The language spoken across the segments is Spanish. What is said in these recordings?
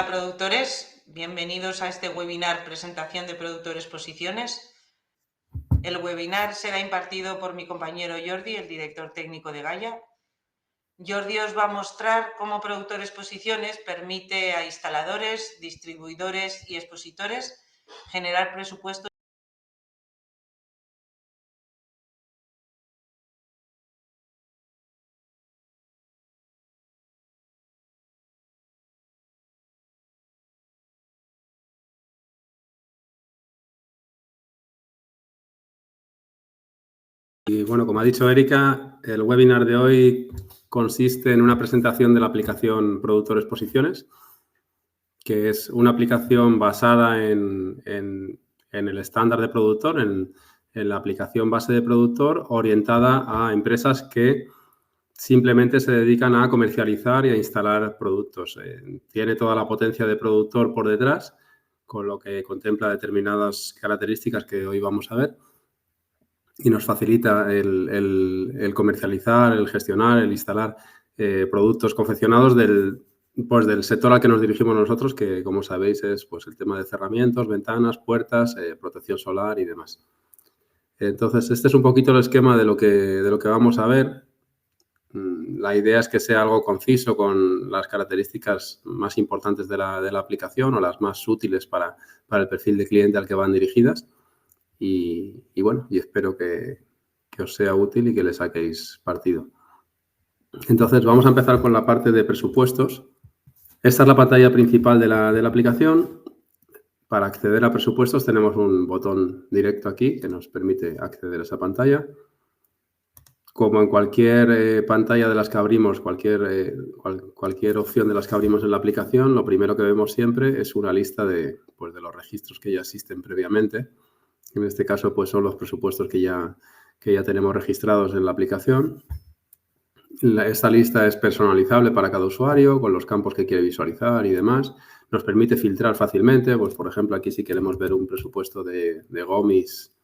Hola productores, bienvenidos a este webinar presentación de Productores Posiciones. El webinar será impartido por mi compañero Jordi, el director técnico de Gaia. Jordi os va a mostrar cómo Productores Posiciones permite a instaladores, distribuidores y expositores generar presupuestos. Y bueno, como ha dicho Erika, el webinar de hoy consiste en una presentación de la aplicación Productores Posiciones, que es una aplicación basada en el estándar de productor, en la aplicación base de productor orientada a empresas que simplemente se dedican a comercializar y a instalar productos. Tiene toda la potencia de productor por detrás, con lo que contempla determinadas características que hoy vamos a ver. Y nos facilita el comercializar, el gestionar, el instalar productos confeccionados del sector al que nos dirigimos nosotros, que como sabéis es pues, el tema de cerramientos, ventanas, puertas, protección solar y demás. Entonces, este es un poquito el esquema de lo que vamos a ver. La idea es que sea algo conciso con las características más importantes de la aplicación o las más útiles para el perfil de cliente al que van dirigidas. Y bueno, y espero que os sea útil y que le saquéis partido. Entonces, vamos a empezar con la parte de presupuestos. Esta es la pantalla principal de la aplicación. Para acceder a presupuestos tenemos un botón directo aquí que nos permite acceder a esa pantalla. Como en cualquier pantalla de las que abrimos, cualquier opción de las que abrimos en la aplicación, lo primero que vemos siempre es una lista de los registros que ya existen previamente. En este caso, pues son los presupuestos que ya tenemos registrados en la aplicación. Esta lista es personalizable para cada usuario, con los campos que quiere visualizar y demás. Nos permite filtrar fácilmente. Pues, por ejemplo, aquí si queremos ver un presupuesto de gomis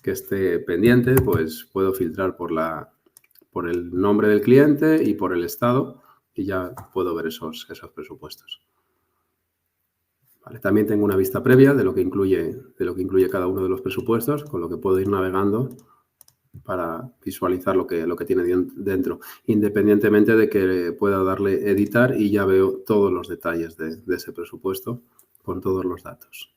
que esté pendiente, pues puedo filtrar por el nombre del cliente y por el estado y ya puedo ver esos presupuestos. Vale, también tengo una vista previa de lo que incluye cada uno de los presupuestos, con lo que puedo ir navegando para visualizar lo que tiene dentro, independientemente de que pueda darle editar y ya veo todos los detalles de ese presupuesto con todos los datos.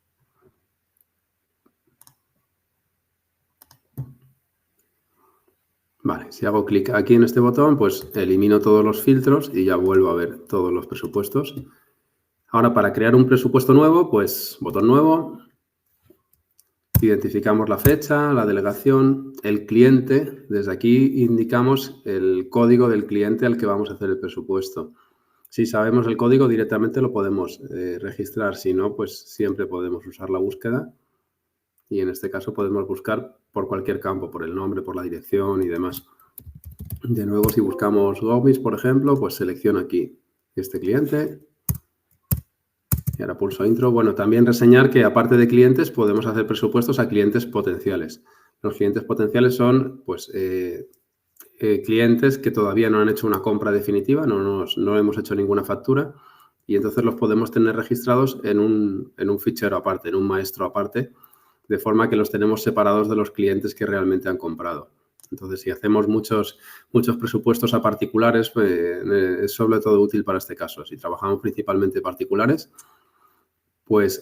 Vale, si hago clic aquí en este botón, pues elimino todos los filtros y ya vuelvo a ver todos los presupuestos. Ahora, para crear un presupuesto nuevo, pues botón nuevo, identificamos la fecha, la delegación, el cliente. Desde aquí indicamos el código del cliente al que vamos a hacer el presupuesto. Si sabemos el código, directamente lo podemos registrar. Si no, pues siempre podemos usar la búsqueda y en este caso podemos buscar por cualquier campo, por el nombre, por la dirección y demás. De nuevo, si buscamos gomis, por ejemplo, pues selecciono aquí este cliente. Y ahora pulso intro. Bueno, también reseñar que aparte de clientes podemos hacer presupuestos a clientes potenciales. Los clientes potenciales son pues, clientes que todavía no han hecho una compra definitiva, no hemos hecho ninguna factura y entonces los podemos tener registrados en un fichero aparte, en un maestro aparte, de forma que los tenemos separados de los clientes que realmente han comprado. Entonces, si hacemos muchos presupuestos a particulares, es sobre todo útil para este caso. Si trabajamos principalmente particulares, pues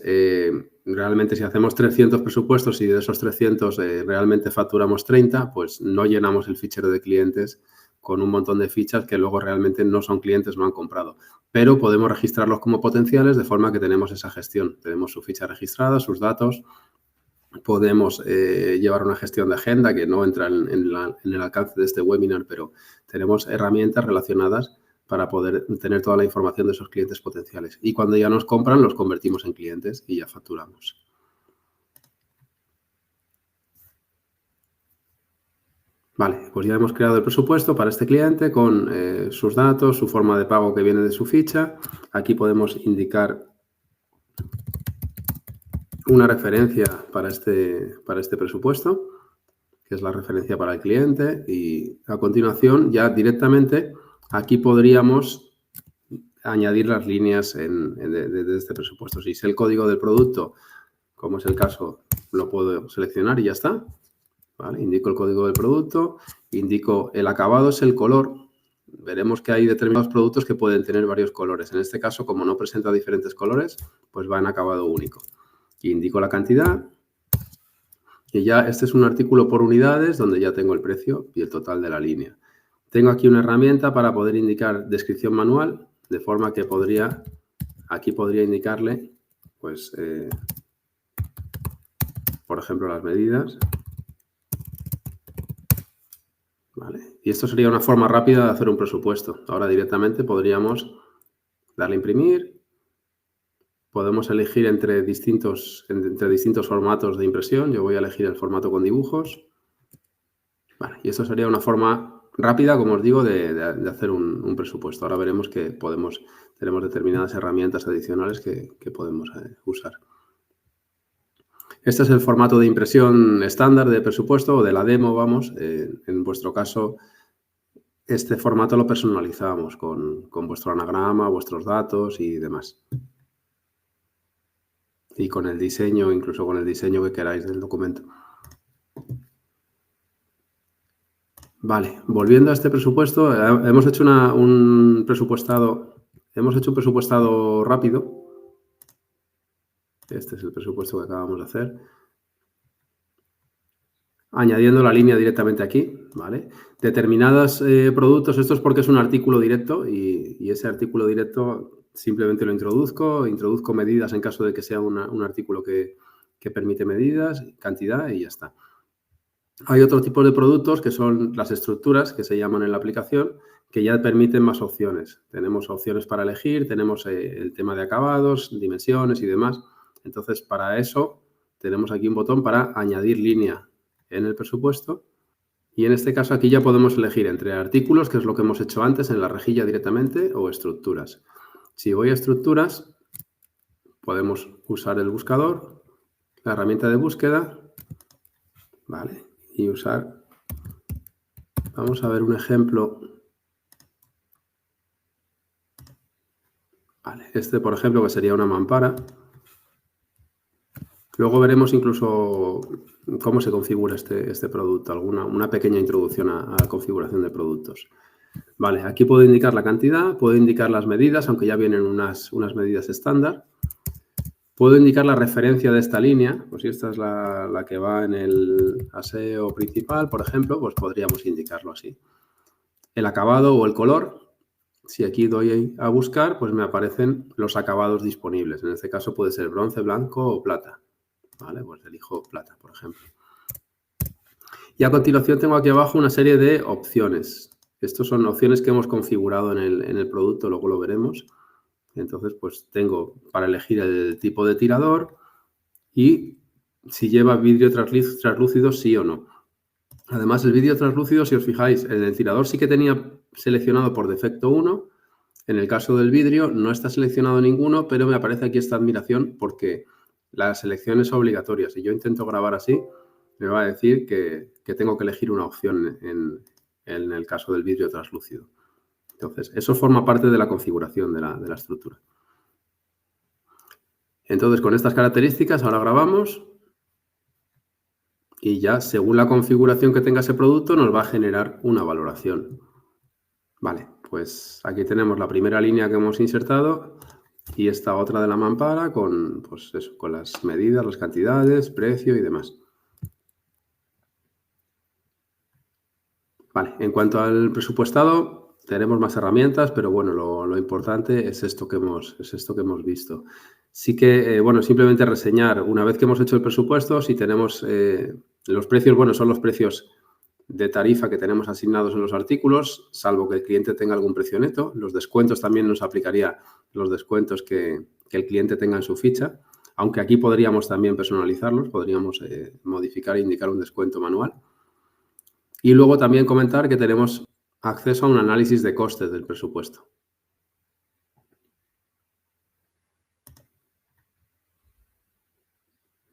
realmente si hacemos 300 presupuestos y de esos 300 realmente facturamos 30, pues no llenamos el fichero de clientes con un montón de fichas que luego realmente no son clientes, no han comprado. Pero podemos registrarlos como potenciales de forma que tenemos esa gestión. Tenemos su ficha registrada, sus datos. Podemos llevar una gestión de agenda que no entra en el alcance de este webinar, pero tenemos herramientas relacionadas para poder tener toda la información de esos clientes potenciales. Y cuando ya nos compran, los convertimos en clientes y ya facturamos. Vale, pues ya hemos creado el presupuesto para este cliente con sus datos, su forma de pago que viene de su ficha. Aquí podemos indicar una referencia para este presupuesto, que es la referencia para el cliente. Y a continuación, ya directamente, aquí podríamos añadir las líneas de este presupuesto. Si sé el código del producto, como es el caso, lo puedo seleccionar y ya está. ¿Vale? Indico el código del producto, indico el acabado, es el color. Veremos que hay determinados productos que pueden tener varios colores. En este caso, como no presenta diferentes colores, pues va en acabado único. Indico la cantidad y ya este es un artículo por unidades donde ya tengo el precio y el total de la línea. Tengo aquí una herramienta para poder indicar descripción manual, de forma que aquí podría indicarle, pues, por ejemplo, las medidas. Vale. Y esto sería una forma rápida de hacer un presupuesto. Ahora directamente podríamos darle a imprimir. Podemos elegir entre distintos formatos de impresión. Yo voy a elegir el formato con dibujos. Vale. Y esto sería una forma rápida, como os digo, de hacer un presupuesto. Ahora veremos que tenemos determinadas herramientas adicionales que podemos usar. Este es el formato de impresión estándar de presupuesto o de la demo, vamos. En vuestro caso, este formato lo personalizamos con vuestro anagrama, vuestros datos y demás. Y con el diseño, incluso con el diseño que queráis del documento. Vale, volviendo a este presupuesto, hemos hecho un presupuestado rápido. Este es el presupuesto que acabamos de hacer. Añadiendo la línea directamente aquí, ¿vale? Determinados productos, esto es porque es un artículo directo y ese artículo directo simplemente lo introduzco medidas en caso de que sea un artículo que permite medidas, cantidad y ya está. Hay otro tipo de productos que son las estructuras que se llaman en la aplicación que ya permiten más opciones. Tenemos opciones para elegir, tenemos el tema de acabados, dimensiones y demás. Entonces, para eso tenemos aquí un botón para añadir línea en el presupuesto y en este caso aquí ya podemos elegir entre artículos, que es lo que hemos hecho antes en la rejilla directamente, o estructuras. Si voy a estructuras, podemos usar el buscador, la herramienta de búsqueda, ¿vale? Y usar, vamos a ver un ejemplo. Vale, este por ejemplo que sería una mampara. Luego veremos incluso cómo se configura este producto, una pequeña introducción a la configuración de productos. Vale, aquí puedo indicar la cantidad, puedo indicar las medidas, aunque ya vienen unas medidas estándar. Puedo indicar la referencia de esta línea, pues si esta es la que va en el aseo principal, por ejemplo, pues podríamos indicarlo así. El acabado o el color, si aquí doy a buscar, pues me aparecen los acabados disponibles. En este caso puede ser bronce, blanco o plata. Vale, pues elijo plata, por ejemplo. Y a continuación tengo aquí abajo una serie de opciones. Estas son opciones que hemos configurado en el producto, luego lo veremos. Entonces, pues tengo para elegir el tipo de tirador y si lleva vidrio translúcido, sí o no. Además, el vidrio translúcido, si os fijáis, en el tirador sí que tenía seleccionado por defecto uno. En el caso del vidrio no está seleccionado ninguno, pero me aparece aquí esta admiración porque la selección es obligatoria. Si yo intento grabar así, me va a decir que tengo que elegir una opción en el caso del vidrio translúcido. Entonces, eso forma parte de la configuración de la estructura. Entonces, con estas características, ahora grabamos y ya, según la configuración que tenga ese producto, nos va a generar una valoración. Vale, pues aquí tenemos la primera línea que hemos insertado y esta otra de la mampara con, pues eso, con las medidas, las cantidades, precio y demás. Vale, en cuanto al presupuestado, tenemos más herramientas, pero bueno, lo importante es esto que hemos visto. Sí que, bueno, simplemente reseñar, una vez que hemos hecho el presupuesto, si tenemos los precios, bueno, son los precios de tarifa que tenemos asignados en los artículos, salvo que el cliente tenga algún precio neto. Los descuentos también nos aplicaría los descuentos que el cliente tenga en su ficha, aunque aquí podríamos también personalizarlos, podríamos modificar e indicar un descuento manual. Y luego también comentar que tenemos acceso a un análisis de costes del presupuesto.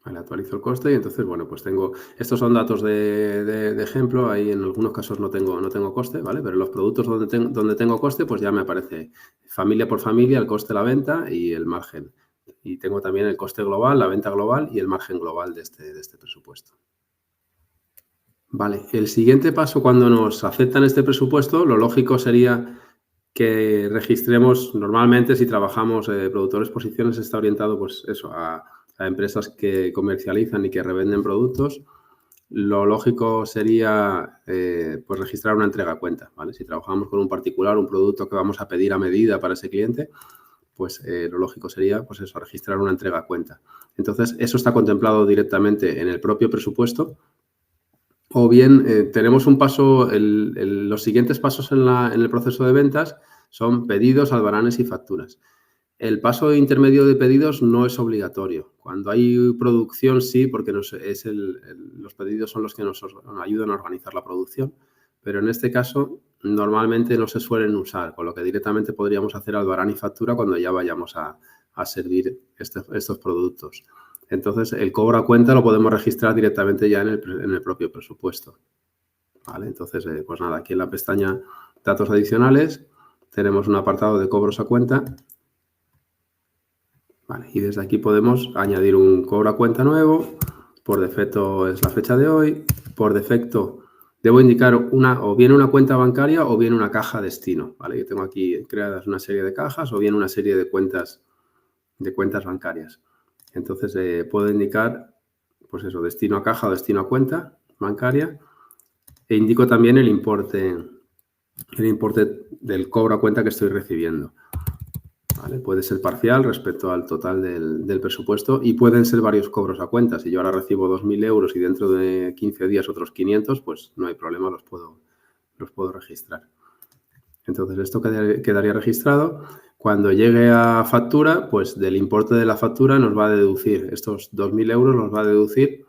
Vale, actualizo el coste y entonces, bueno, pues tengo... Estos son datos de ejemplo. Ahí en algunos casos no tengo coste, ¿vale? Pero en los productos donde tengo coste, pues ya me aparece familia por familia, el coste de la venta y el margen. Y tengo también el coste global, la venta global y el margen global de este presupuesto. Vale, el siguiente paso cuando nos aceptan este presupuesto, lo lógico sería que registremos, normalmente si trabajamos productores posiciones, está orientado pues eso, a empresas que comercializan y que revenden productos. Lo lógico sería pues registrar una entrega a cuenta, ¿vale? Si trabajamos con un particular, un producto que vamos a pedir a medida para ese cliente, pues lo lógico sería pues eso, registrar una entrega a cuenta. Entonces, eso está contemplado directamente en el propio presupuesto. O bien tenemos un paso, los siguientes pasos en el proceso de ventas son pedidos, albaranes y facturas. El paso intermedio de pedidos no es obligatorio. Cuando hay producción sí, porque los pedidos son los que nos ayudan a organizar la producción, pero en este caso normalmente no se suelen usar, con lo que directamente podríamos hacer albarán y factura cuando ya vayamos a servir estos productos. Entonces, el cobro a cuenta lo podemos registrar directamente ya en el propio presupuesto. ¿Vale? Entonces, pues nada, aquí en la pestaña Datos adicionales tenemos un apartado de cobros a cuenta. Vale, y desde aquí podemos añadir un cobro a cuenta nuevo. Por defecto es la fecha de hoy. Por defecto debo indicar o bien una cuenta bancaria o bien una caja destino. ¿Vale? Yo tengo aquí creadas una serie de cajas o bien una serie de cuentas bancarias. Entonces, puedo indicar, pues eso, destino a caja o destino a cuenta bancaria e indico también el importe del cobro a cuenta que estoy recibiendo. ¿Vale? Puede ser parcial respecto al total del presupuesto y pueden ser varios cobros a cuenta. Si yo ahora recibo 2.000 euros y dentro de 15 días otros 500, pues no hay problema, los puedo registrar. Entonces, esto quedaría registrado. Cuando llegue a factura, pues del importe de la factura nos va a deducir estos 2.000 euros, los va a deducir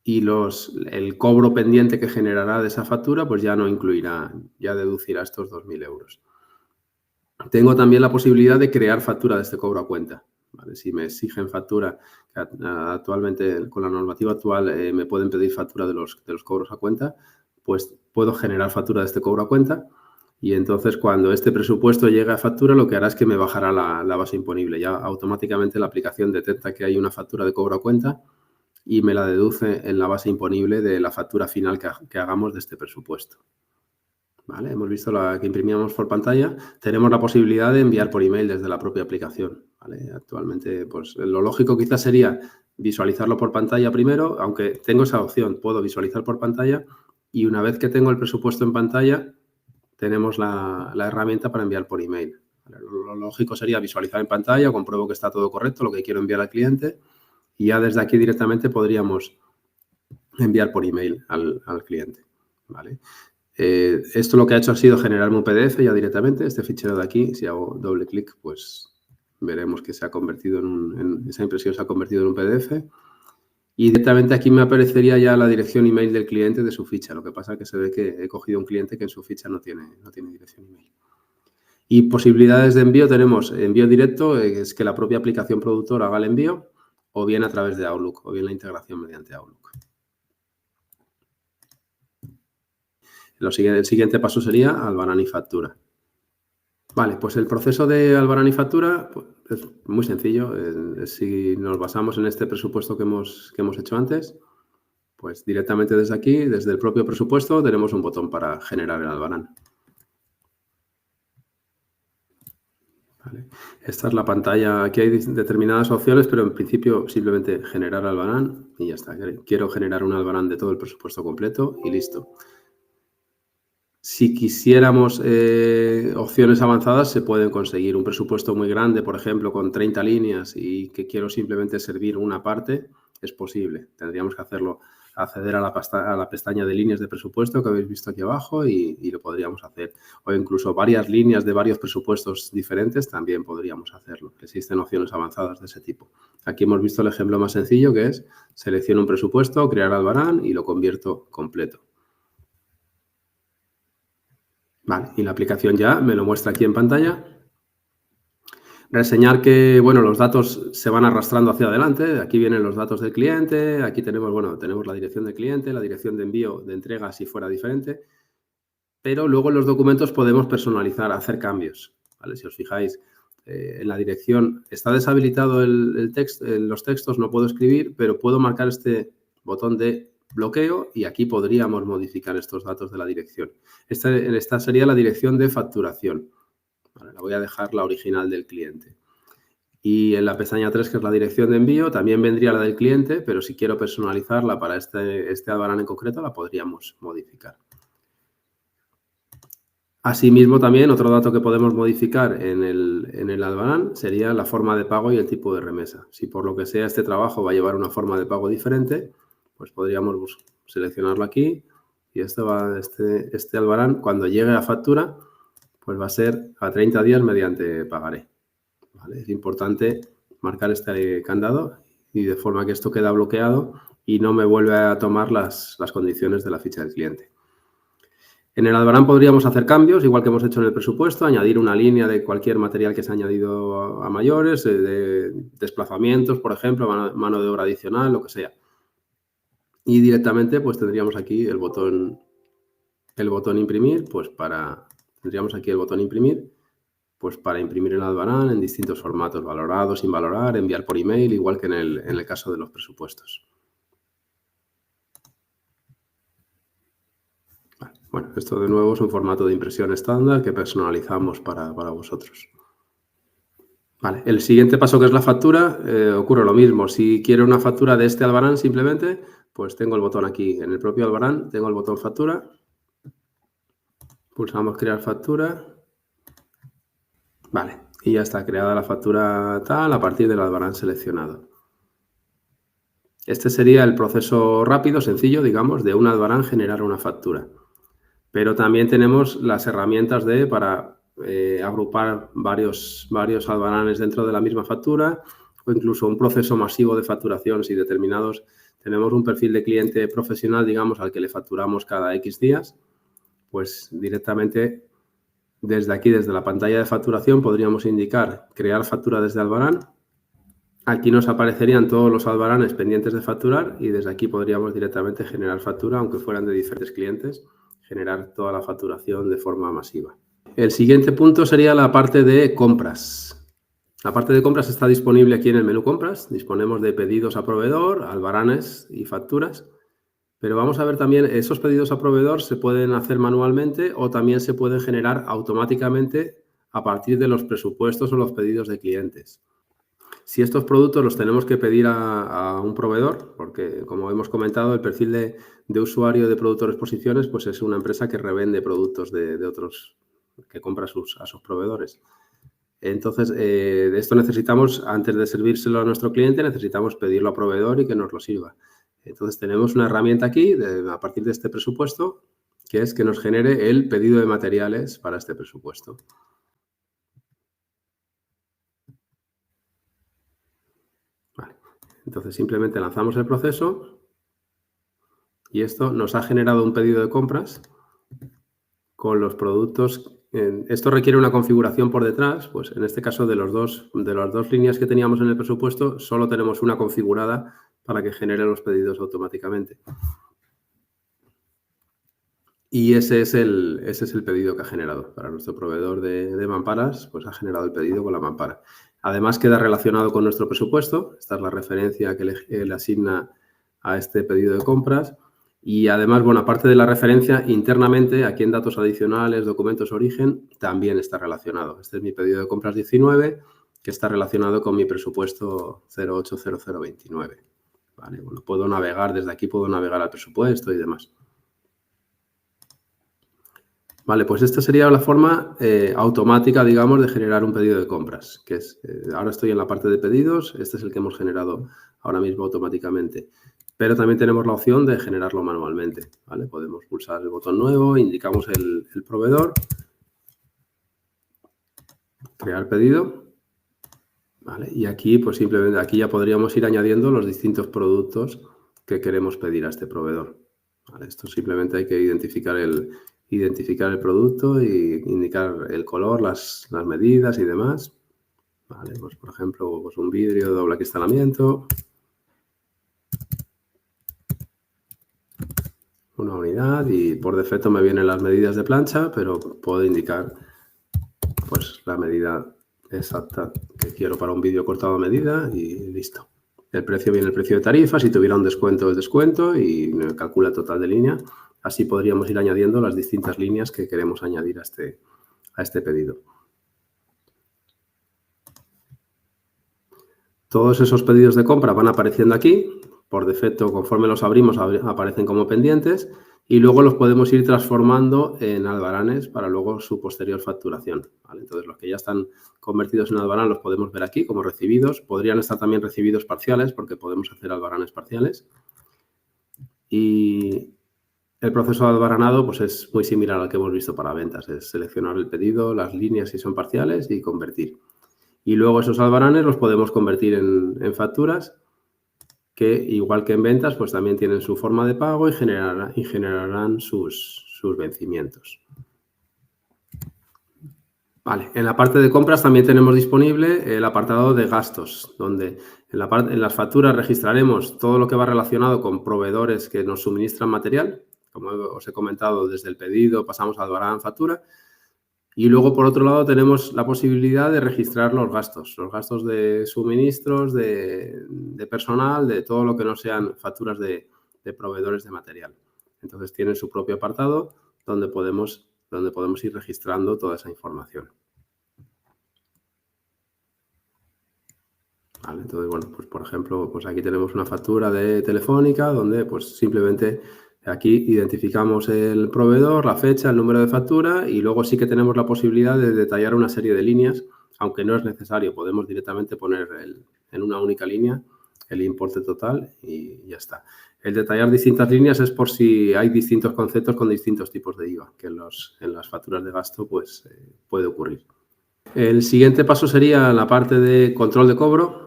y el cobro pendiente que generará de esa factura, pues ya no incluirá, ya deducirá estos 2.000 euros. Tengo también la posibilidad de crear factura de este cobro a cuenta. ¿Vale? Si me exigen factura, actualmente con la normativa actual me pueden pedir factura de los cobros a cuenta, pues puedo generar factura de este cobro a cuenta. Y entonces, cuando este presupuesto llegue a factura, lo que hará es que me bajará la base imponible. Ya automáticamente la aplicación detecta que hay una factura de cobro a cuenta y me la deduce en la base imponible de la factura final que hagamos de este presupuesto. ¿Vale? Hemos visto la que imprimíamos por pantalla. Tenemos la posibilidad de enviar por email desde la propia aplicación. ¿Vale? Actualmente, pues lo lógico quizás sería visualizarlo por pantalla primero, aunque tengo esa opción, puedo visualizar por pantalla y una vez que tengo el presupuesto en pantalla, tenemos la herramienta para enviar por email. Lo lógico sería visualizar en pantalla, compruebo que está todo correcto, lo que quiero enviar al cliente y ya desde aquí directamente podríamos enviar por email al cliente. ¿Vale? Esto lo que ha hecho ha sido generarme un PDF ya directamente, este fichero de aquí. Si hago doble clic, pues veremos que se ha convertido esa impresión se ha convertido en un PDF. Y directamente aquí me aparecería ya la dirección email del cliente de su ficha. Lo que pasa es que se ve que he cogido un cliente que en su ficha no tiene dirección email. Y posibilidades de envío tenemos envío directo, es que la propia aplicación productor haga el envío, o bien a través de Outlook, o bien la integración mediante Outlook. El siguiente paso sería albarán y factura. Vale, pues el proceso de albarán y factura pues, es muy sencillo. Si nos basamos en este presupuesto que hemos hecho antes, pues directamente desde aquí, desde el propio presupuesto, tenemos un botón para generar el albarán. Vale. Esta es la pantalla. Aquí hay determinadas opciones, pero en principio simplemente generar albarán y ya está. Quiero generar un albarán de todo el presupuesto completo y listo. Si quisiéramos opciones avanzadas, se pueden conseguir. Un presupuesto muy grande, por ejemplo, con 30 líneas y que quiero simplemente servir una parte, es posible. Tendríamos que acceder a la pestaña de líneas de presupuesto que habéis visto aquí abajo y lo podríamos hacer. O incluso varias líneas de varios presupuestos diferentes también podríamos hacerlo. Existen opciones avanzadas de ese tipo. Aquí hemos visto el ejemplo más sencillo, que es selecciono un presupuesto, crear albarán y lo convierto completo. Vale, y la aplicación ya me lo muestra aquí en pantalla. Reseñar que, bueno, los datos se van arrastrando hacia adelante. Aquí vienen los datos del cliente. Aquí tenemos, bueno, tenemos la dirección del cliente, la dirección de envío, de entrega si fuera diferente. Pero luego en los documentos podemos personalizar, hacer cambios, ¿vale? Si os fijáis, en la dirección está deshabilitado el texto, los textos, no puedo escribir, pero puedo marcar este botón de bloqueo y aquí podríamos modificar estos datos de la dirección. Esta sería la dirección de facturación. Vale, la voy a dejar la original del cliente. Y en la pestaña 3, que es la dirección de envío, también vendría la del cliente, pero si quiero personalizarla para este albarán en concreto, la podríamos modificar. Asimismo, también otro dato que podemos modificar en el albarán sería la forma de pago y el tipo de remesa. Si por lo que sea este trabajo va a llevar una forma de pago diferente, pues podríamos seleccionarlo aquí y este albarán, cuando llegue a factura, pues va a ser a 30 días mediante pagaré. ¿Vale? Es importante marcar este candado y de forma que esto queda bloqueado y no me vuelve a tomar las condiciones de la ficha del cliente. En el albarán podríamos hacer cambios, igual que hemos hecho en el presupuesto, añadir una línea de cualquier material que se ha añadido a mayores, de desplazamientos, por ejemplo, mano de obra adicional, lo que sea. Y directamente pues tendríamos aquí el botón imprimir, tendríamos aquí el botón imprimir, pues para imprimir el albarán en distintos formatos, valorado, sin valorar, enviar por email, igual que en el caso de los presupuestos. Bueno, esto de nuevo es un formato de impresión estándar que personalizamos para vosotros. Vale, el siguiente paso, que es la factura, ocurre lo mismo. Si quiero una factura de este albarán simplemente, pues tengo el botón aquí. En el propio albarán tengo el botón factura. Pulsamos crear factura. Vale, y ya está creada la factura tal a partir del albarán seleccionado. Este sería el proceso rápido, sencillo, digamos, de un albarán generar una factura. Pero también tenemos las herramientas para agrupar varios albaranes dentro de la misma factura o incluso un proceso masivo de facturación. Si tenemos un perfil de cliente profesional, digamos, al que le facturamos cada X días, pues directamente desde aquí, desde la pantalla de facturación, podríamos indicar crear factura desde albarán. Aquí nos aparecerían todos los albaranes pendientes de facturar y desde aquí podríamos directamente generar factura, aunque fueran de diferentes clientes, generar toda la facturación de forma masiva. El siguiente punto sería la parte de compras. La parte de compras está disponible aquí en el menú compras. Disponemos de pedidos a proveedor, albaranes y facturas. Pero vamos a ver también, esos pedidos a proveedor se pueden hacer manualmente o también se pueden generar automáticamente a partir de los presupuestos o los pedidos de clientes. Si estos productos los tenemos que pedir a un proveedor, porque como hemos comentado, el perfil de usuario de Productores Posiciones pues es una empresa que revende productos de otros, que compra a sus proveedores. Entonces, de esto necesitamos, antes de servírselo a nuestro cliente, necesitamos pedirlo a proveedor y que nos lo sirva. Entonces, tenemos una herramienta aquí, a partir de este presupuesto, que es que nos genere el pedido de materiales para este presupuesto. Vale. Entonces, simplemente lanzamos el proceso y esto nos ha generado un pedido de compras con los productos. Esto requiere una configuración por detrás, pues en este caso de las dos líneas que teníamos en el presupuesto, solo tenemos una configurada para que genere los pedidos automáticamente. Y ese es el pedido que ha generado. Para nuestro proveedor de mamparas, pues ha generado el pedido con la mampara. Además, queda relacionado con nuestro presupuesto. Esta es la referencia que le asigna a este pedido de compras. Y además, bueno, aparte de la referencia, internamente, aquí en datos adicionales, documentos origen, también está relacionado. Este es mi pedido de compras 19, que está relacionado con mi presupuesto 080029. ¿Vale? Bueno, puedo navegar, desde aquí puedo navegar al presupuesto y demás. Vale, pues esta sería la forma automática, digamos, de generar un pedido de compras, que es, ahora estoy en la parte de pedidos, este es el que hemos generado ahora mismo automáticamente. Pero también tenemos la opción de generarlo manualmente, ¿vale? Podemos pulsar el botón nuevo, indicamos el proveedor, crear pedido, ¿vale? Y aquí, pues simplemente, aquí ya podríamos ir añadiendo los distintos productos que queremos pedir a este proveedor, ¿vale? Esto simplemente hay que identificar el producto y indicar el color, las medidas y demás. ¿vale? Pues, por ejemplo, pues un vidrio de doble acristalamiento. Una unidad y por defecto me vienen las medidas de plancha, pero puedo indicar pues la medida exacta que quiero para un vídeo cortado a medida y listo. El precio viene el precio de tarifa, si tuviera un descuento el descuento y me calcula el total de línea. Así podríamos ir añadiendo las distintas líneas que queremos añadir a este pedido. Todos esos pedidos de compra van apareciendo aquí. Por defecto, conforme los abrimos, aparecen como pendientes y luego los podemos ir transformando en albaranes para luego su posterior facturación, ¿vale? Entonces, los que ya están convertidos en albarán los podemos ver aquí como recibidos. Podrían estar también recibidos parciales porque podemos hacer albaranes parciales. Y el proceso de albaranado pues, es muy similar al que hemos visto para ventas. Es seleccionar el pedido, las líneas si son parciales y convertir. Y luego esos albaranes los podemos convertir en facturas que, igual que en ventas, pues también tienen su forma de pago y generarán sus vencimientos. Vale, en la parte de compras también tenemos disponible el apartado de gastos, donde en las facturas registraremos todo lo que va relacionado con proveedores que nos suministran material. Como os he comentado, desde el pedido pasamos al albarán factura. Y luego, por otro lado, tenemos la posibilidad de registrar los gastos de suministros, de personal, de todo lo que no sean facturas de proveedores de material. Entonces, tienen su propio apartado donde podemos ir registrando toda esa información. Vale, entonces, bueno, pues por ejemplo, pues aquí tenemos una factura de Telefónica donde pues simplemente aquí identificamos el proveedor, la fecha, el número de factura y luego sí que tenemos la posibilidad de detallar una serie de líneas, aunque no es necesario, podemos directamente poner en una única línea el importe total y ya está. El detallar distintas líneas es por si hay distintos conceptos con distintos tipos de IVA, que en las facturas de gasto pues puede ocurrir. El siguiente paso sería la parte de control de cobro.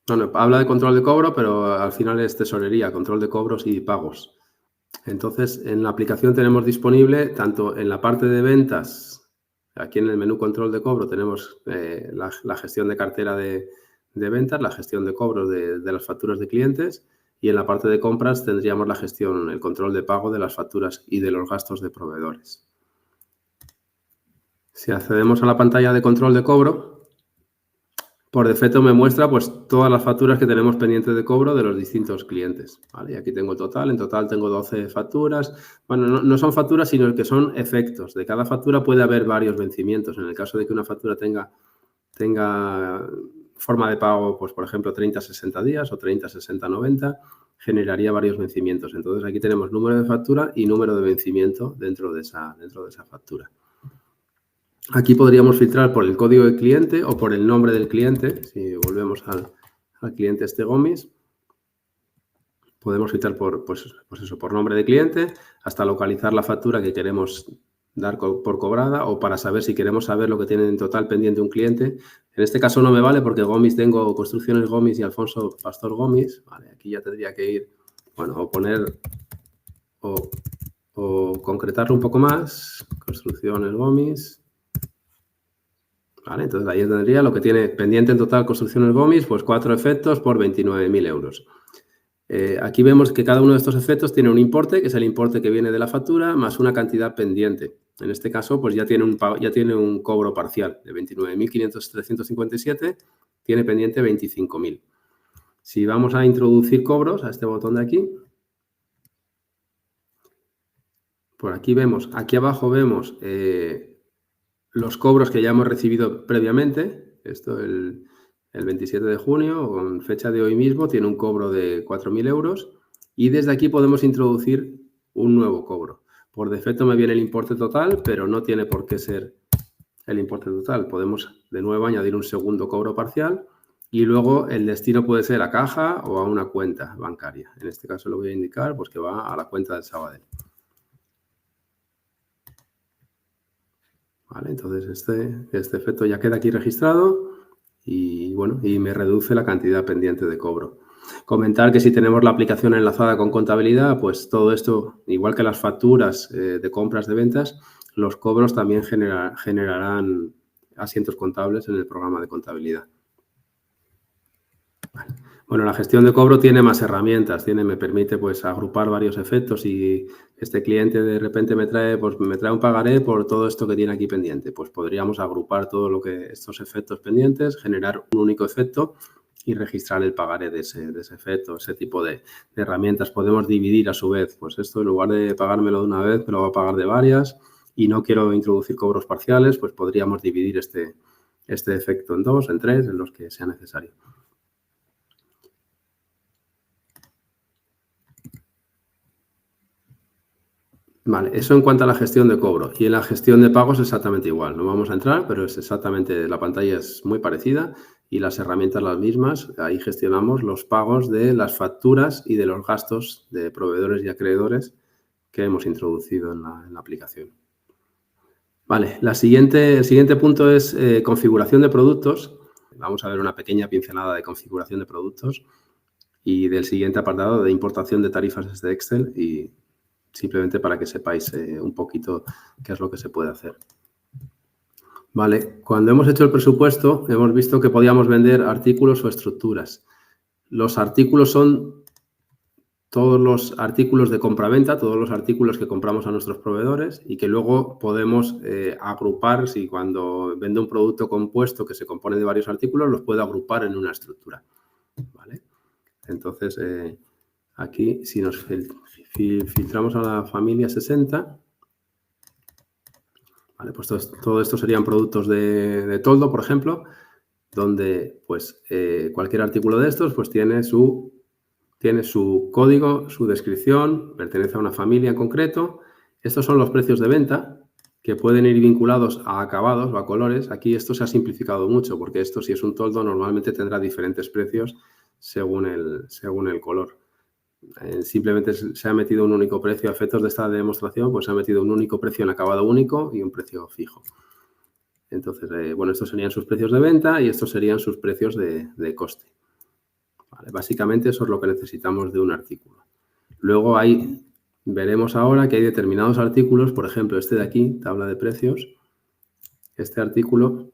Bueno, habla de control de cobro, pero al final es tesorería, control de cobros y pagos. Entonces, en la aplicación tenemos disponible, tanto en la parte de ventas, aquí en el menú control de cobro tenemos la gestión de cartera de ventas, la gestión de cobros de las facturas de clientes y en la parte de compras tendríamos la gestión, el control de pago de las facturas y de los gastos de proveedores. Si accedemos a la pantalla de control de cobro, por defecto me muestra pues todas las facturas que tenemos pendientes de cobro de los distintos clientes, ¿vale? Y aquí tengo el total, en total tengo 12 facturas. Bueno, no son facturas, sino que son efectos. De cada factura puede haber varios vencimientos. En el caso de que una factura tenga forma de pago, pues por ejemplo 30-60 días o 30-60-90, generaría varios vencimientos. Entonces aquí tenemos número de factura y número de vencimiento dentro de esa factura. Aquí podríamos filtrar por el código de cliente o por el nombre del cliente. Si volvemos al cliente Gomis, podemos filtrar por nombre de cliente hasta localizar la factura que queremos dar por cobrada o para saber si queremos saber lo que tiene en total pendiente un cliente. En este caso no me vale porque Gomis tengo Construcciones Gomis y Alfonso Pastor Gomis. Vale, aquí ya tendría que ir, bueno, o poner o concretarlo un poco más. Construcciones Gomis. Vale, entonces ahí tendría lo que tiene pendiente en total Construcciones Gomis, pues 4 efectos por 29.000 euros. Aquí vemos que cada uno de estos efectos tiene un importe, que es el importe que viene de la factura, más una cantidad pendiente. En este caso, pues ya tiene un cobro parcial de 29.357, tiene pendiente 25.000. Si vamos a introducir cobros, a este botón de aquí, por aquí vemos, aquí abajo vemos los cobros que ya hemos recibido previamente. Esto el 27 de junio, con fecha de hoy mismo, tiene un cobro de 4.000 euros y desde aquí podemos introducir un nuevo cobro. Por defecto me viene el importe total, pero no tiene por qué ser el importe total. Podemos de nuevo añadir un segundo cobro parcial y luego el destino puede ser a caja o a una cuenta bancaria. En este caso lo voy a indicar pues que va a la cuenta del Sabadell. Vale, entonces este efecto ya queda aquí registrado y bueno, y me reduce la cantidad pendiente de cobro. Comentar que si tenemos la aplicación enlazada con contabilidad, pues todo esto, igual que las facturas de compras de ventas, los cobros también generarán asientos contables en el programa de contabilidad. Vale. Bueno, la gestión de cobro tiene más herramientas, me permite pues agrupar varios efectos y este cliente de repente me trae un pagaré por todo esto que tiene aquí pendiente. Pues podríamos agrupar estos efectos pendientes, generar un único efecto y registrar el pagaré de ese efecto, ese tipo de herramientas. Podemos dividir a su vez, pues esto en lugar de pagármelo de una vez, me lo va a pagar de varias y no quiero introducir cobros parciales, pues podríamos dividir este efecto en 2, en 3, en los que sea necesario. Vale, eso en cuanto a la gestión de cobro. Y en la gestión de pagos exactamente igual. No vamos a entrar, pero es exactamente, la pantalla es muy parecida y las herramientas las mismas. Ahí gestionamos los pagos de las facturas y de los gastos de proveedores y acreedores que hemos introducido en la aplicación. Vale, el siguiente punto es configuración de productos. Vamos a ver una pequeña pincelada de configuración de productos y del siguiente apartado de importación de tarifas desde Excel y simplemente para que sepáis un poquito qué es lo que se puede hacer. Vale, cuando hemos hecho el presupuesto hemos visto que podíamos vender artículos o estructuras. Los artículos son todos los artículos de compraventa, todos los artículos que compramos a nuestros proveedores y que luego podemos agrupar, si cuando vende un producto compuesto que se compone de varios artículos, los puede agrupar en una estructura. ¿Vale? Entonces, aquí, si nos filtramos a la familia 60, ¿vale? Pues todo esto serían productos de toldo, por ejemplo, donde pues cualquier artículo de estos pues tiene su código, su descripción, pertenece a una familia en concreto. Estos son los precios de venta que pueden ir vinculados a acabados o a colores. Aquí esto se ha simplificado mucho porque esto, si es un toldo, normalmente tendrá diferentes precios según el color. Simplemente se ha metido un único precio a efectos de esta demostración, pues se ha metido un único precio en acabado único y un precio fijo. Entonces, bueno, estos serían sus precios de venta y estos serían sus precios de coste. Vale, básicamente eso es lo que necesitamos de un artículo. Luego veremos ahora que hay determinados artículos, por ejemplo, este de aquí, tabla de precios, este artículo,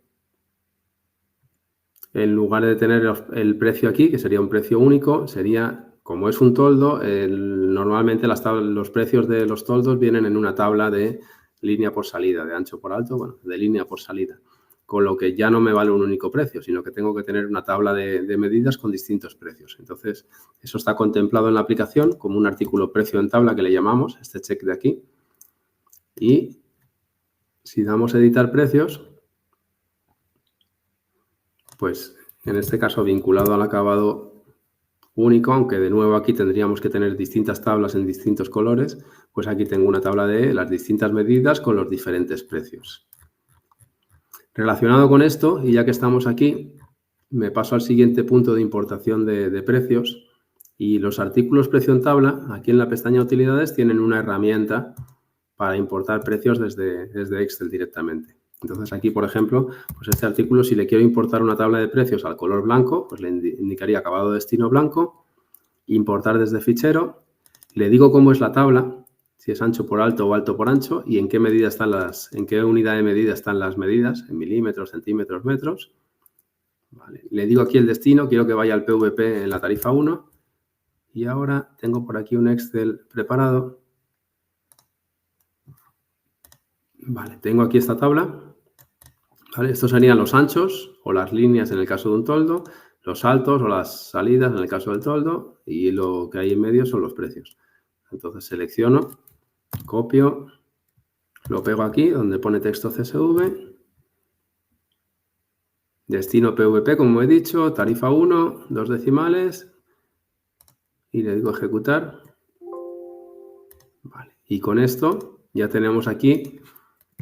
en lugar de tener el precio aquí, que sería un precio único, sería... Como es un toldo, normalmente los precios de los toldos vienen en una tabla de línea por salida, de ancho por alto, bueno, de línea por salida. Con lo que ya no me vale un único precio, sino que tengo que tener una tabla de medidas con distintos precios. Entonces, eso está contemplado en la aplicación como un artículo precio en tabla que le llamamos, este check de aquí. Y si damos a editar precios, pues en este caso vinculado al acabado único, aunque de nuevo aquí tendríamos que tener distintas tablas en distintos colores, pues aquí tengo una tabla de las distintas medidas con los diferentes precios. Relacionado con esto, y ya que estamos aquí, me paso al siguiente punto de importación de precios y los artículos precio en tabla, aquí en la pestaña utilidades, tienen una herramienta para importar precios desde Excel directamente. Entonces aquí, por ejemplo, pues este artículo, si le quiero importar una tabla de precios al color blanco, pues le indicaría acabado destino blanco, importar desde fichero, le digo cómo es la tabla, si es ancho por alto o alto por ancho y en qué medida en qué unidad de medida están las medidas, en milímetros, centímetros, metros. Vale. Le digo aquí el destino, quiero que vaya al PVP en la tarifa 1 y ahora tengo por aquí un Excel preparado. Vale, tengo aquí esta tabla. ¿Vale? Estos serían los anchos o las líneas en el caso de un toldo, los altos o las salidas en el caso del toldo y lo que hay en medio son los precios. Entonces selecciono, copio, lo pego aquí donde pone texto CSV, destino PVP como he dicho, tarifa 1, 2 decimales y le digo ejecutar. Vale. Y con esto ya tenemos aquí...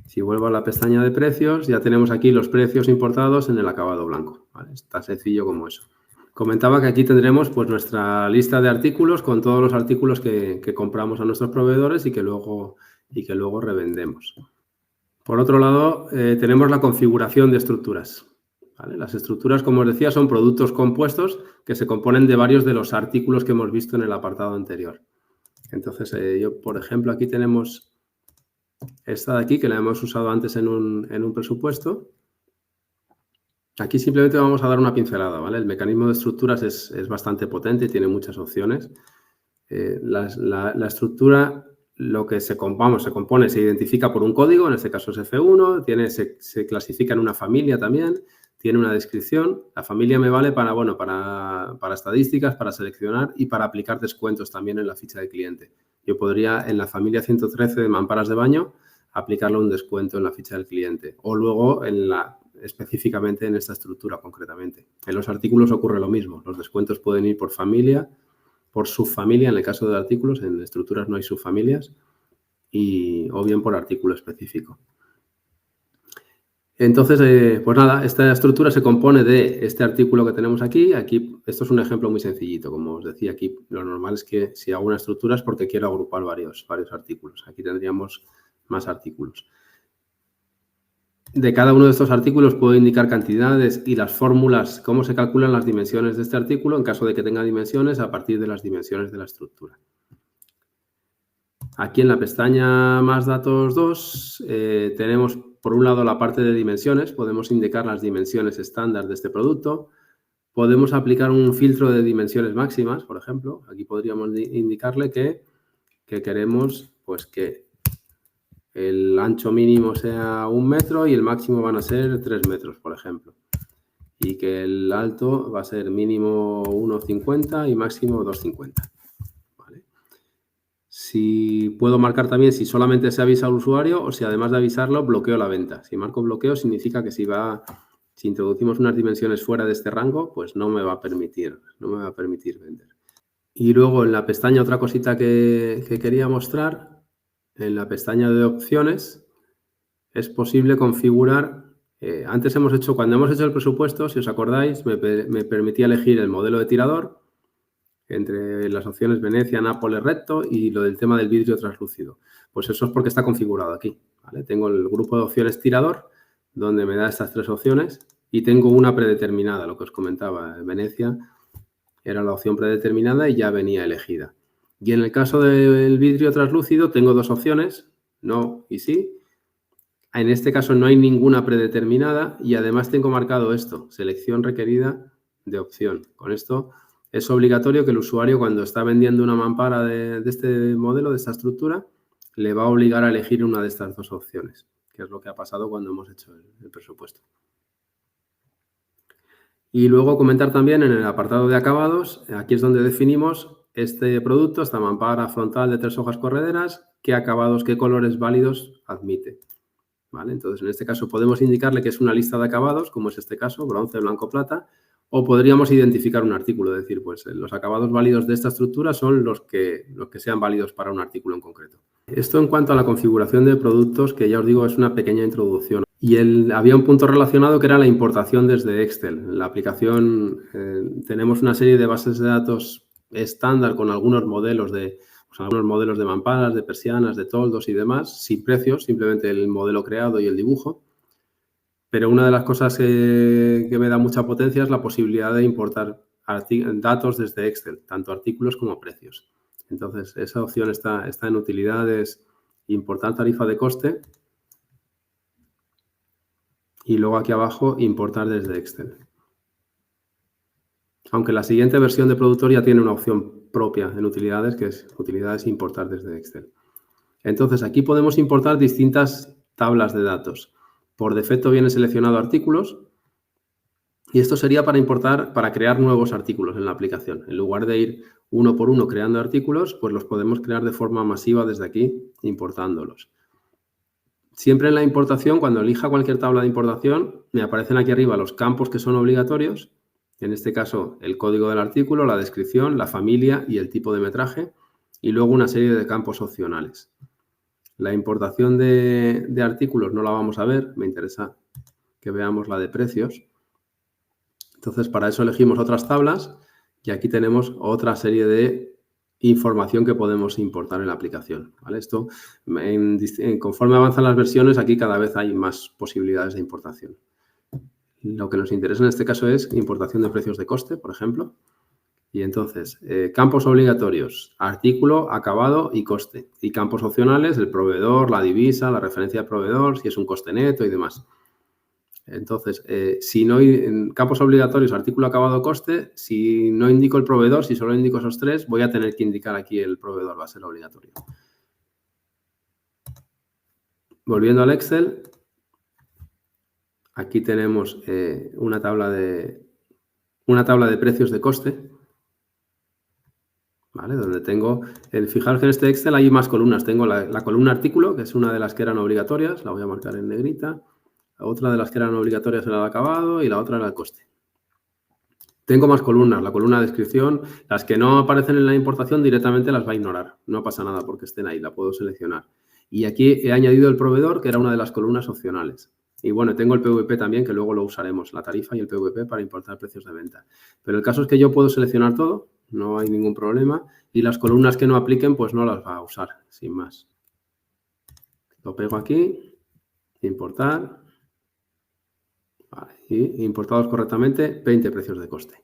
Si vuelvo a la pestaña de precios, ya tenemos aquí los precios importados en el acabado blanco. ¿Vale? Es tan sencillo como eso. Comentaba que aquí tendremos pues, nuestra lista de artículos con todos los artículos que compramos a nuestros proveedores y que luego revendemos. Por otro lado, tenemos la configuración de estructuras. ¿Vale? Las estructuras, como os decía, son productos compuestos que se componen de varios de los artículos que hemos visto en el apartado anterior. Entonces, yo, por ejemplo, aquí tenemos... esta de aquí, que la hemos usado antes en un presupuesto. Aquí simplemente vamos a dar una pincelada, ¿vale? El mecanismo de estructuras es bastante potente y tiene muchas opciones. La estructura, lo que se compone, se identifica por un código, en este caso es F1, se clasifica en una familia también, tiene una descripción. La familia me vale para estadísticas, para seleccionar y para aplicar descuentos también en la ficha de cliente. Yo podría, en la familia 113 de mamparas de baño, aplicarle un descuento en la ficha del cliente o luego específicamente en esta estructura concretamente. En los artículos ocurre lo mismo. Los descuentos pueden ir por familia, por subfamilia en el caso de artículos. En estructuras no hay subfamilias o bien por artículo específico. Entonces, pues nada, esta estructura se compone de este artículo que tenemos aquí. Aquí, esto es un ejemplo muy sencillito. Como os decía aquí, lo normal es que si hago una estructura es porque quiero agrupar varios artículos. Aquí tendríamos más artículos. De cada uno de estos artículos puedo indicar cantidades y las fórmulas, cómo se calculan las dimensiones de este artículo en caso de que tenga dimensiones a partir de las dimensiones de la estructura. Aquí en la pestaña Más datos 2 tenemos por un lado la parte de dimensiones, podemos indicar las dimensiones estándar de este producto, podemos aplicar un filtro de dimensiones máximas, por ejemplo, aquí podríamos indicarle que queremos pues que el ancho mínimo sea 1 metro y el máximo van a ser 3 metros, por ejemplo. Y que el alto va a ser mínimo 1,50 y máximo 2,50. ¿Vale? Si puedo marcar también si solamente se avisa al usuario o si además de avisarlo bloqueo la venta. Si marco bloqueo significa que si introducimos unas dimensiones fuera de este rango, pues no me va a permitir vender. Y luego en la pestaña otra cosita que quería mostrar. En la pestaña de opciones es posible configurar, cuando hemos hecho el presupuesto, si os acordáis, me permitía elegir el modelo de tirador entre las opciones Venecia, Nápoles, recto y lo del tema del vidrio translúcido. Pues eso es porque está configurado aquí, ¿vale? Tengo el grupo de opciones tirador, donde me da estas 3 opciones y tengo una predeterminada, lo que os comentaba. Venecia era la opción predeterminada y ya venía elegida. Y en el caso del vidrio translúcido tengo 2 opciones, no y sí. En este caso no hay ninguna predeterminada y además tengo marcado esto, selección requerida de opción. Con esto es obligatorio que el usuario cuando está vendiendo una mampara de este modelo, de esta estructura, le va a obligar a elegir una de estas 2 opciones, que es lo que ha pasado cuando hemos hecho el presupuesto. Y luego comentar también en el apartado de acabados, aquí es donde definimos este producto, esta mampara frontal de 3 hojas correderas, qué acabados, qué colores válidos admite. ¿Vale? Entonces, en este caso podemos indicarle que es una lista de acabados, como es este caso, bronce, blanco, plata, o podríamos identificar un artículo, es decir, pues los acabados válidos de esta estructura son los que sean válidos para un artículo en concreto. Esto en cuanto a la configuración de productos, que ya os digo, es una pequeña introducción. Y había un punto relacionado que era la importación desde Excel. En la aplicación tenemos una serie de bases de datos estándar con algunos modelos de mamparas, de persianas, de toldos y demás, sin precios, simplemente el modelo creado y el dibujo. Pero una de las cosas que me da mucha potencia es la posibilidad de importar datos desde Excel, tanto artículos como precios. Entonces, esa opción está en utilidades, importar tarifa de coste y luego aquí abajo importar desde Excel. Aunque la siguiente versión de productor ya tiene una opción propia en utilidades, que es utilidades importar desde Excel. Entonces, aquí podemos importar distintas tablas de datos. Por defecto viene seleccionado artículos y esto sería para crear nuevos artículos en la aplicación. En lugar de ir uno por uno creando artículos, pues los podemos crear de forma masiva desde aquí, importándolos. Siempre en la importación, cuando elija cualquier tabla de importación, me aparecen aquí arriba los campos que son obligatorios. En este caso, el código del artículo, la descripción, la familia y el tipo de metraje, y luego una serie de campos opcionales. La importación de artículos no la vamos a ver, me interesa que veamos la de precios. Entonces, para eso elegimos otras tablas y aquí tenemos otra serie de información que podemos importar en la aplicación, ¿vale? Esto, conforme avanzan las versiones, aquí cada vez hay más posibilidades de importación. Lo que nos interesa en este caso es importación de precios de coste, por ejemplo. Y entonces, campos obligatorios, artículo, acabado y coste. Y campos opcionales, el proveedor, la divisa, la referencia al proveedor, si es un coste neto y demás. Entonces, si no en campos obligatorios, artículo acabado coste, si no indico el proveedor, si solo indico esos tres, voy a tener que indicar aquí el proveedor, va a ser obligatorio. Volviendo al Excel, aquí tenemos una tabla de precios de coste, ¿vale? Donde tengo, fijaros que en este Excel hay más columnas. Tengo la columna artículo, que es una de las que eran obligatorias, la voy a marcar en negrita. La otra de las que eran obligatorias era el acabado y la otra era el coste. Tengo más columnas, la columna de descripción, las que no aparecen en la importación directamente las va a ignorar. No pasa nada porque estén ahí, la puedo seleccionar. Y aquí he añadido el proveedor, que era una de las columnas opcionales. Y bueno, tengo el PVP también, que luego lo usaremos, la tarifa y el PVP para importar precios de venta. Pero el caso es que yo puedo seleccionar todo, no hay ningún problema. Y las columnas que no apliquen, pues no las va a usar, sin más. Lo pego aquí, importar. Vale, y importados correctamente, 20 precios de coste.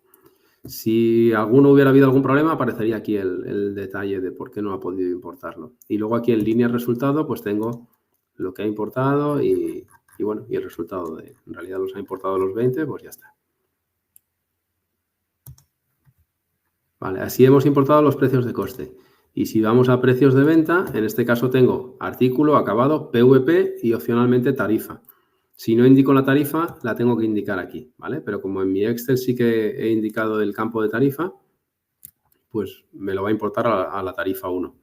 Si alguno hubiera habido algún problema, aparecería aquí el detalle de por qué no ha podido importarlo. Y luego aquí en línea resultado, pues tengo lo que ha importado y bueno, y el resultado en realidad los ha importado los 20, pues ya está. Vale, así hemos importado los precios de coste. Y si vamos a precios de venta, en este caso tengo artículo, acabado, PVP y opcionalmente tarifa. Si no indico la tarifa, la tengo que indicar aquí, ¿vale? Pero como en mi Excel sí que he indicado el campo de tarifa, pues me lo va a importar a la tarifa 1.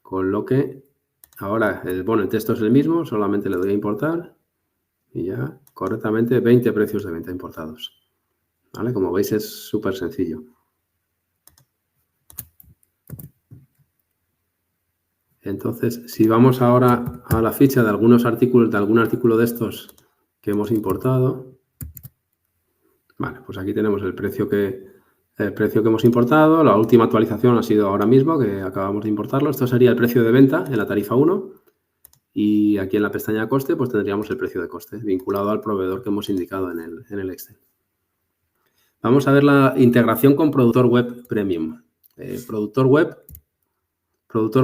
Con lo que ahora, el texto es el mismo, solamente le doy a importar y ya correctamente 20 precios de venta importados, ¿vale? Como veis es súper sencillo. Entonces, si vamos ahora a la ficha de algunos artículos, de algún artículo de estos que hemos importado, vale, pues aquí tenemos el precio que hemos importado. La última actualización ha sido ahora mismo, que acabamos de importarlo. Esto sería el precio de venta en la tarifa 1. Y aquí en la pestaña coste, pues tendríamos el precio de coste vinculado al proveedor que hemos indicado en el Excel. Vamos a ver la integración con Productor Web Premium. Productor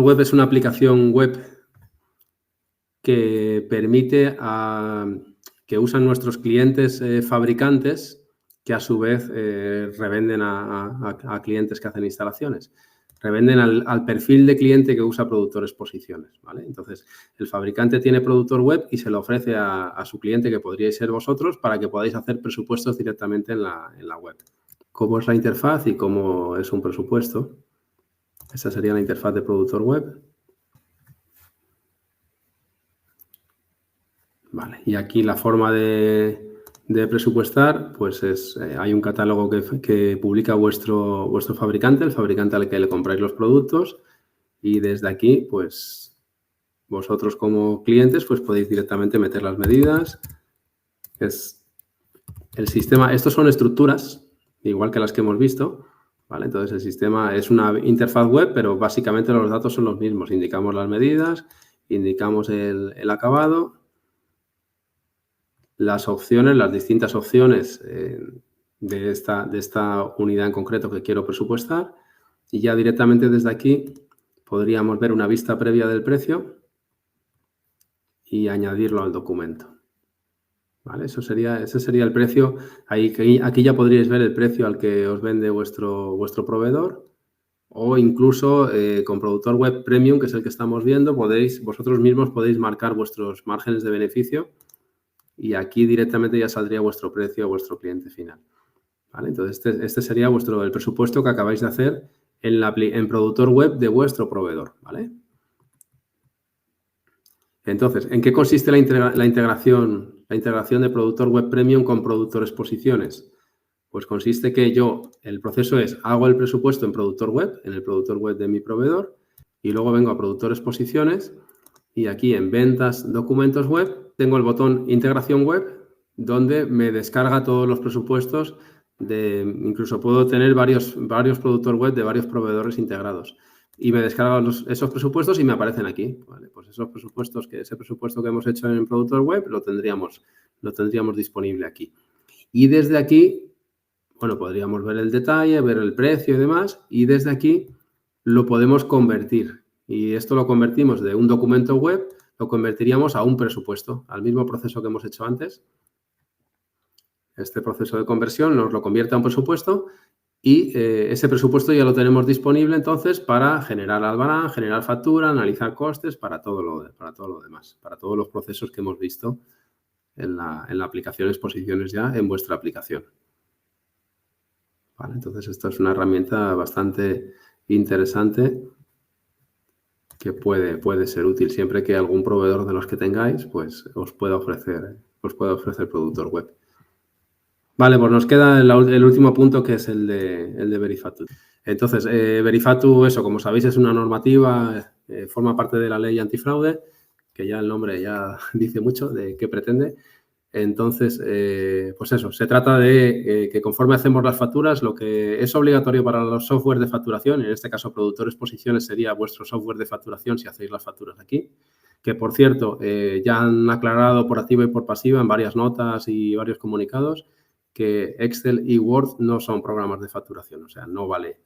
Web es una aplicación web que permite que usan nuestros clientes fabricantes que a su vez revenden a clientes que hacen instalaciones. Revenden al perfil de cliente que usa Productor Exposiciones, ¿vale? Entonces, el fabricante tiene Productor Web y se lo ofrece a su cliente, que podríais ser vosotros, para que podáis hacer presupuestos directamente en la web. ¿Cómo es la interfaz y cómo es un presupuesto? Esa sería la interfaz de Productor Web. Vale, y aquí la forma de presupuestar, pues hay un catálogo que publica vuestro fabricante, el fabricante al que le compráis los productos, y desde aquí, pues vosotros como clientes, pues podéis directamente meter las medidas. Es el sistema, estos son estructuras, igual que las que hemos visto, ¿vale? Entonces el sistema es una interfaz web, pero básicamente los datos son los mismos. Indicamos las medidas, indicamos el acabado, las opciones, las distintas opciones de esta unidad en concreto que quiero presupuestar, y ya directamente desde aquí podríamos ver una vista previa del precio y añadirlo al documento. ¿Vale? Ese sería el precio. Aquí ya podríais ver el precio al que os vende vuestro proveedor, o incluso con Productor Web Premium, que es el que estamos viendo, vosotros mismos podéis marcar vuestros márgenes de beneficio. Y aquí directamente ya saldría vuestro precio a vuestro cliente final. ¿Vale? Entonces, este sería el presupuesto que acabáis de hacer en Productor Web de vuestro proveedor. ¿Vale? Entonces, ¿en qué consiste la integración de Productor Web Premium con Productor Exposiciones? Pues consiste que el proceso es, hago el presupuesto en Productor Web, en el Productor Web de mi proveedor, y luego vengo a Productor Exposiciones, y aquí en Ventas, Documentos Web, tengo el botón Integración Web, donde me descarga todos los presupuestos. Incluso puedo tener varios Productor Web de varios proveedores integrados. Y me descargan esos presupuestos y me aparecen aquí. Vale, pues ese presupuesto que hemos hecho en Productor Web lo tendríamos disponible aquí. Y desde aquí, bueno, podríamos ver el detalle, ver el precio y demás. Y desde aquí lo podemos convertir. Y esto lo convertimos de un documento web, lo convertiríamos a un presupuesto, al mismo proceso que hemos hecho antes. este proceso de conversión, nos lo convierte a un presupuesto y ese presupuesto ya lo tenemos disponible entonces para generar albarán, generar factura, analizar costes, para todo lo demás, para todos los procesos que hemos visto en la aplicación Exposiciones ya en vuestra aplicación. Vale, entonces, esto es una herramienta bastante interesante que puede ser útil siempre que algún proveedor de los que tengáis pues os pueda ofrecer productor web. Vale, pues nos queda el último punto, que es el de Verifatu. Entonces, Verifatu, eso, como sabéis, es una normativa, forma parte de la ley antifraude, que ya el nombre ya dice mucho de qué pretende. Entonces, pues eso, se trata de que conforme hacemos las facturas, lo que es obligatorio para los software de facturación, en este caso Productor Exposiciones sería vuestro software de facturación si hacéis las facturas aquí, que por cierto, ya han aclarado por activa y por pasiva en varias notas y varios comunicados que Excel y Word no son programas de facturación, o sea, no vale.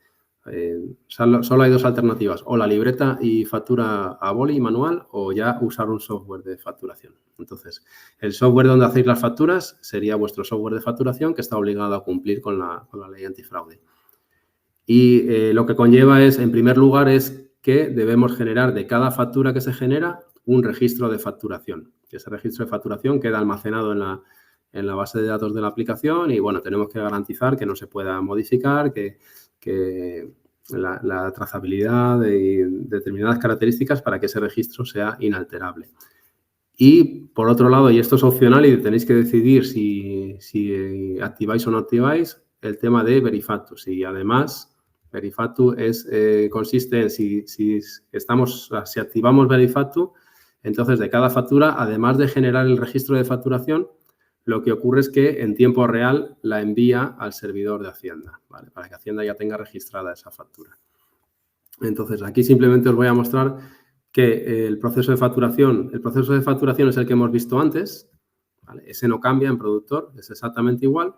Solo hay dos alternativas, o la libreta y factura a boli manual o ya usar un software de facturación. Entonces, el software donde hacéis las facturas sería vuestro software de facturación que está obligado a cumplir con la ley antifraude. Y lo que conlleva es, en primer lugar, es que debemos generar de cada factura que se genera un registro de facturación. Ese registro de facturación queda almacenado en la base de datos de la aplicación y, bueno, tenemos que garantizar que no se pueda modificar, que la trazabilidad de determinadas características para que ese registro sea inalterable. Y, por otro lado, y esto es opcional y tenéis que decidir si activáis o no activáis, el tema de Verifatu. Si además Verifatu consiste en si activamos Verifatu, entonces de cada factura, además de generar el registro de facturación, lo que ocurre es que en tiempo real la envía al servidor de Hacienda, ¿vale? Para que Hacienda ya tenga registrada esa factura. Entonces, aquí simplemente os voy a mostrar que el proceso de facturación es el que hemos visto antes, ¿vale? Ese no cambia en productor, es exactamente igual.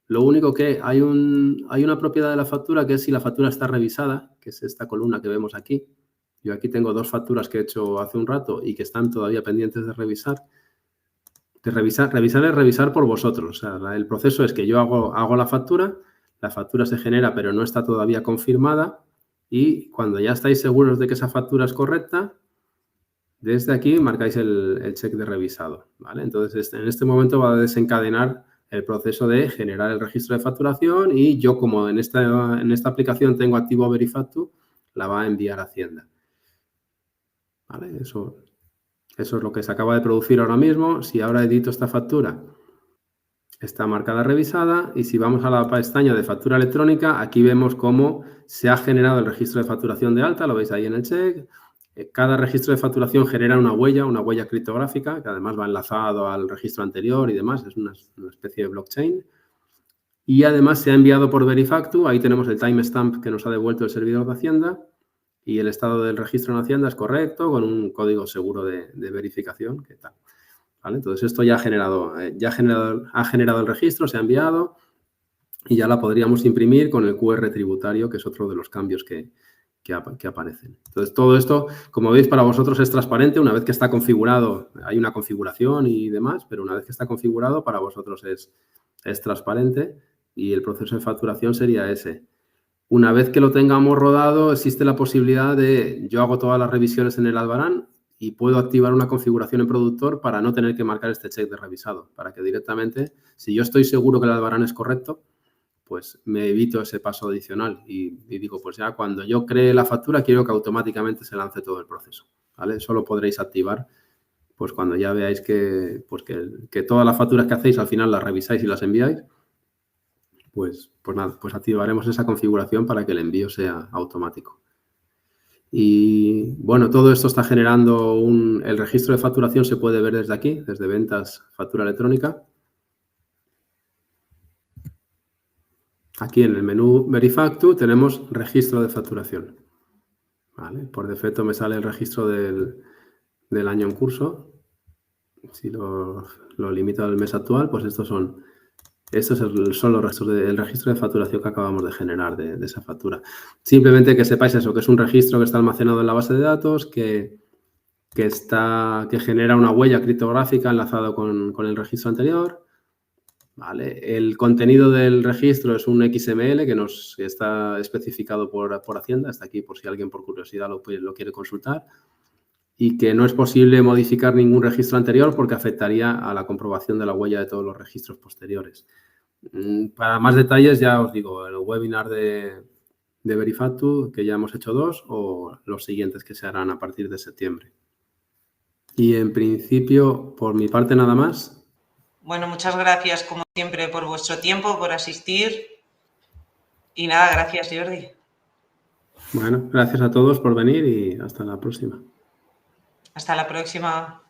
Lo único que hay una propiedad de la factura que es si la factura está revisada, que es esta columna que vemos aquí. Yo aquí tengo dos facturas que he hecho hace un rato y que están todavía pendientes de revisar. Revisar es revisar por vosotros. O sea, el proceso es que yo hago la factura se genera pero no está todavía confirmada y cuando ya estáis seguros de que esa factura es correcta, desde aquí marcáis el check de revisado, ¿vale? Entonces, en este momento va a desencadenar el proceso de generar el registro de facturación y yo, como en esta aplicación tengo activo Verifatu, la va a enviar a Hacienda, ¿vale? Eso es lo que se acaba de producir ahora mismo. Si ahora edito esta factura, está marcada revisada y si vamos a la pestaña de factura electrónica, aquí vemos cómo se ha generado el registro de facturación de alta, lo veis ahí en el check. Cada registro de facturación genera una huella criptográfica, que además va enlazado al registro anterior y demás, es una especie de blockchain. Y además se ha enviado por Verifatu, ahí tenemos el timestamp que nos ha devuelto el servidor de Hacienda y el estado del registro en Hacienda es correcto, con un código seguro de verificación, ¿qué tal? ¿Vale? Entonces, esto ya ha generado el registro, se ha enviado y ya la podríamos imprimir con el QR tributario, que es otro de los cambios que aparecen. Entonces, todo esto, como veis, para vosotros es transparente. Una vez que está configurado, hay una configuración y demás, pero una vez que está configurado, para vosotros es transparente y el proceso de facturación sería ese. Una vez que lo tengamos rodado, existe la posibilidad de, yo hago todas las revisiones en el albarán y puedo activar una configuración en productor para no tener que marcar este check de revisado, para que directamente, si yo estoy seguro que el albarán es correcto, pues me evito ese paso adicional y digo, pues ya cuando yo cree la factura, quiero que automáticamente se lance todo el proceso, ¿vale? Eso lo podréis activar pues cuando ya veáis que todas las facturas que hacéis al final las revisáis y las enviáis, pues nada, pues activaremos esa configuración para que el envío sea automático. Y bueno, todo esto está generando el registro de facturación se puede ver desde aquí, desde ventas, factura electrónica. Aquí en el menú Verifatu tenemos registro de facturación, ¿vale? Por defecto me sale el registro del año en curso. Si lo limito al mes actual, pues estos son los restos del registro de facturación que acabamos de generar de esa factura. Simplemente que sepáis eso, que es un registro que está almacenado en la base de datos, que genera una huella criptográfica enlazado con el registro anterior, ¿vale? El contenido del registro es un XML que está especificado por Hacienda, está aquí por si alguien por curiosidad lo quiere consultar, y que no es posible modificar ningún registro anterior porque afectaría a la comprobación de la huella de todos los registros posteriores. Para más detalles, ya os digo, el webinar de Verifactu, que ya hemos hecho 2, o los siguientes que se harán a partir de septiembre. Y en principio, por mi parte, nada más. Bueno, muchas gracias, como siempre, por vuestro tiempo, por asistir. Y nada, gracias, Jordi. Bueno, gracias a todos por venir y hasta la próxima. Hasta la próxima.